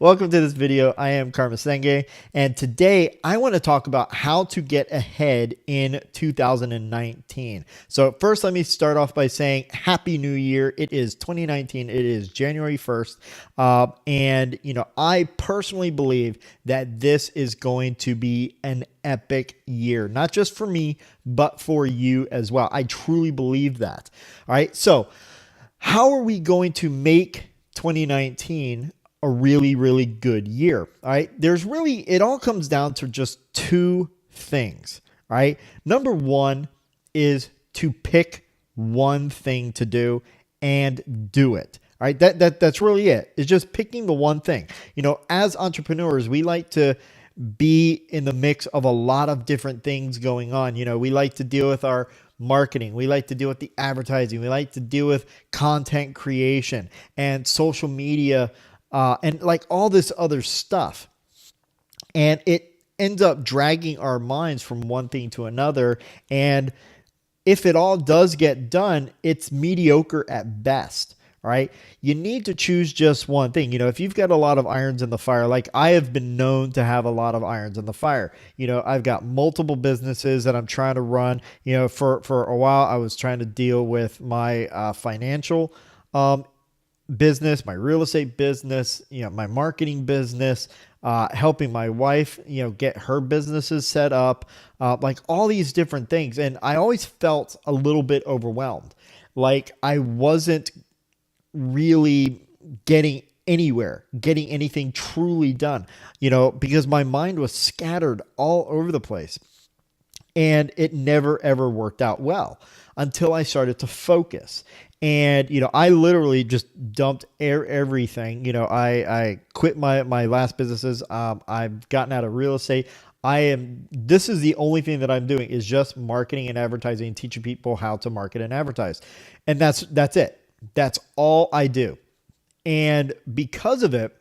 Welcome to this video. I am 𝐂𝐿, and today I want to talk about how to get ahead in 2019. So first, let me start off by saying Happy New Year. It is 2019. It is January 1st. And I personally believe that this is going to be an epic year, not just for me, but for you as well. I truly believe that. All right. So how are we going to make 2019 a really, really good year? All right. It all comes down to just two things. All right. Number one is to pick one thing to do and do it. All right. That's really it. It's just picking the one thing. As entrepreneurs, we like to be in the mix of a lot of different things going on. We like to deal with our marketing. We like to deal with the advertising. We like to deal with content creation and social media, and like all this other stuff. And it ends up dragging our minds from one thing to another. And if it all does get done, it's mediocre at best. Right? You need to choose just one thing. If you've got a lot of irons in the fire, like I have been known to have a lot of irons in the fire. I've got multiple businesses that I'm trying to run. For a while, I was trying to deal with my financial business, my real estate business, my marketing business, helping my wife, get her businesses set up, like all these different things. And I always felt a little bit overwhelmed. Like I wasn't really getting anywhere, getting anything truly done, because my mind was scattered all over the place. And it never, ever worked out well until I started to focus. And, I literally just dumped everything. I quit my last businesses. I've gotten out of real estate. This is the only thing that I'm doing is just marketing and advertising and teaching people how to market and advertise. And that's it. That's all I do. And because of it,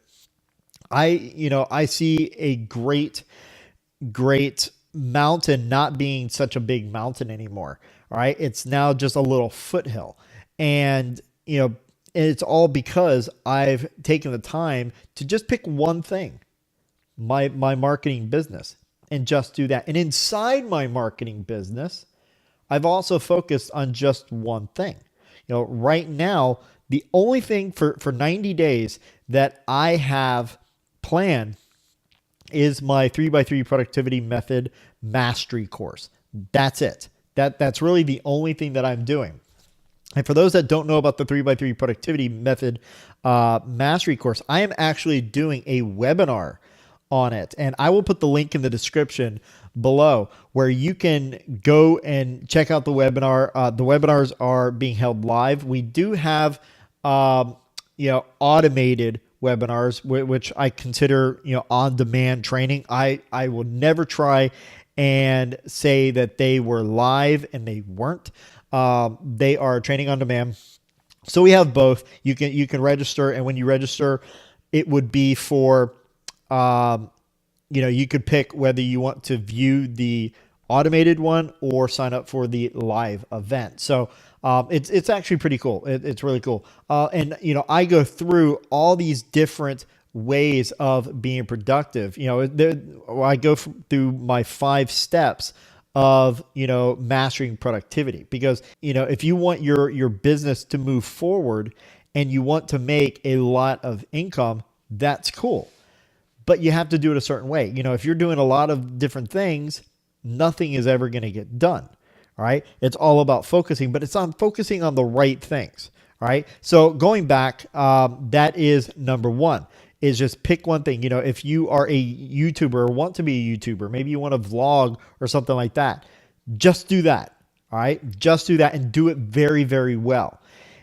I see a great mountain not being such a big mountain anymore. All right. It's now just a little foothill. And, it's all because I've taken the time to just pick one thing, my marketing business, and just do that. And inside my marketing business, I've also focused on just one thing. Right now, the only thing for 90 days that I have planned is my 3x3 productivity method mastery course. That's it. That's really the only thing that I'm doing. And for those that don't know about the 3x3 productivity method mastery course, I am actually doing a webinar on it. And I will put the link in the description below where you can go and check out the webinar. The webinars are being held live. We do have, automated webinars, which I consider, on-demand training. I will never try and say that they were live and they weren't. They are training on demand. So we have both. You can register, and when you register, it would be for, you could pick whether you want to view the automated one or sign up for the live event. So it's actually pretty cool. It's really cool. And I go through all these different ways of being productive. I go through my 5 steps of mastering productivity, because if you want your business to move forward and you want to make a lot of income, that's cool. But you have to do it a certain way. If you're doing a lot of different things, nothing is ever going to get done. All right. It's all about focusing, but it's on focusing on the right things. All right. So going back, that is number one, is just pick one thing. If you are a YouTuber or want to be a YouTuber, maybe you want to vlog or something like that, just do that. All right. Just do that and do it very, very well.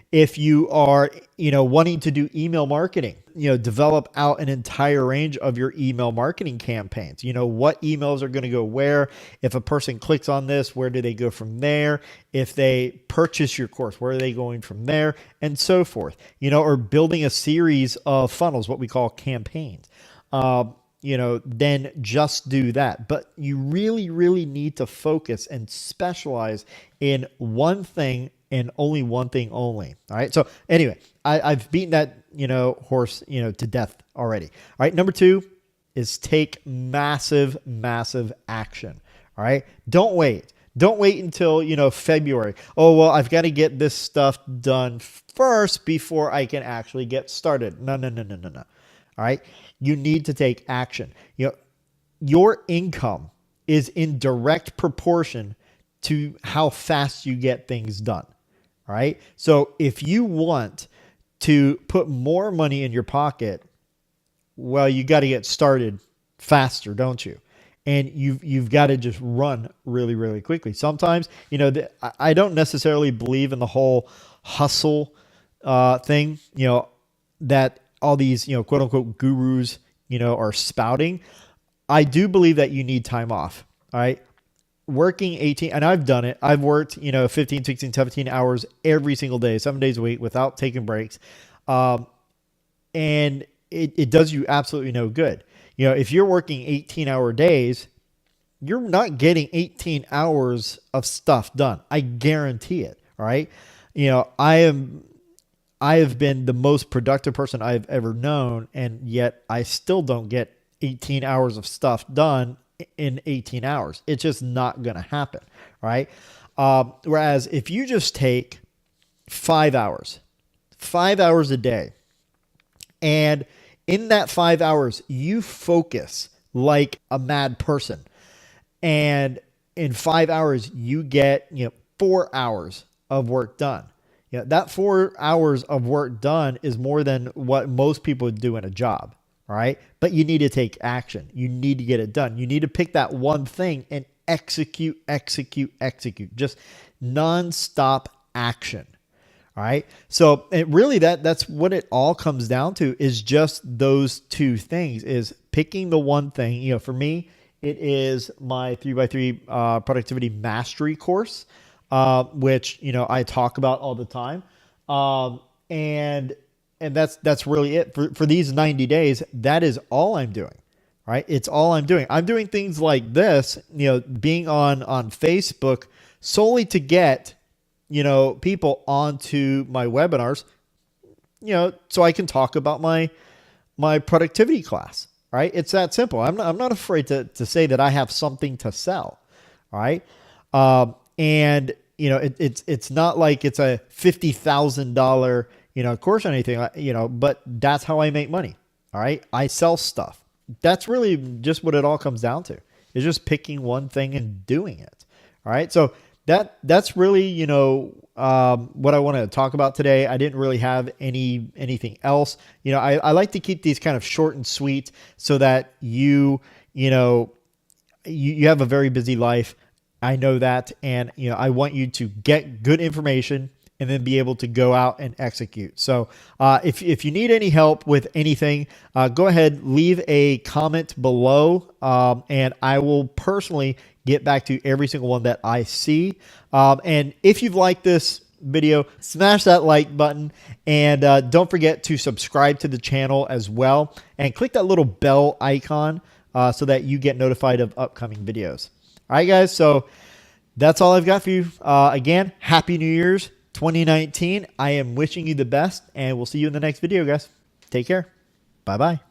If you are, wanting to do email marketing, develop out an entire range of your email marketing campaigns. What emails are going to go where? If a person clicks on this, where do they go from there? If they purchase your course, where are they going from there? And so forth, or building a series of funnels, what we call campaigns. Then just do that. But you really, really need to focus and specialize in one thing and only one thing only. All right. So anyway, I've beaten that, horse, to death already. All right. Number 2 is take massive, massive action. All right. Don't wait. Don't wait until, February. Oh, well, I've got to get this stuff done first before I can actually get started. No. All right. You need to take action. Your income is in direct proportion to how fast you get things done. All right. So if you want to put more money in your pocket, well, you got to get started faster, don't you? And you've got to just run really, really quickly. Sometimes, I don't necessarily believe in the whole hustle thing, that all these, quote unquote gurus, are spouting. I do believe that you need time off. All right. Working 18, and I've done it. I've worked, 15, 16, 17 hours every single day, 7 days a week without taking breaks. And it does you absolutely no good. If you're working 18-hour days, you're not getting 18 hours of stuff done. I guarantee it. All right. I have been the most productive person I've ever known, and yet I still don't get 18 hours of stuff done in 18 hours. It's just not going to happen. Right. Whereas if you just take 5 hours a day, and in that 5 hours, you focus like a mad person, and in 5 hours, you get, 4 hours of work done. That 4 hours of work done is more than what most people would do in a job. All right. But you need to take action. You need to get it done. You need to pick that one thing and execute. Just nonstop action. All right. So that's what it all comes down to, is just those two things, is picking the one thing. For me, it is my 3x3 productivity mastery course, which, I talk about all the time. And that's really it for these 90 days. That is all I'm doing. Right. It's all I'm doing. I'm doing things like this, being on Facebook solely to get, people onto my webinars, so I can talk about my productivity class. Right. It's that simple. I'm not afraid to say that I have something to sell. All right. And it's not like it's a $50,000, course or anything, but that's how I make money. All right. I sell stuff. That's really just what it all comes down to, is just picking one thing and doing it. All right. So that's really, what I want to talk about today. I didn't really have anything else. I like to keep these kind of short and sweet so that you have a very busy life. I know that. And, I want you to get good information and then be able to go out and execute. So if you need any help with anything, go ahead, leave a comment below, and I will personally get back to every single one that I see. And if you've liked this video, smash that like button, and don't forget to subscribe to the channel as well, and click that little bell icon so that you get notified of upcoming videos. All right, guys, so that's all I've got for you. Again, Happy New Year's 2019. I am wishing you the best, and we'll see you in the next video, guys. Take care. Bye-bye.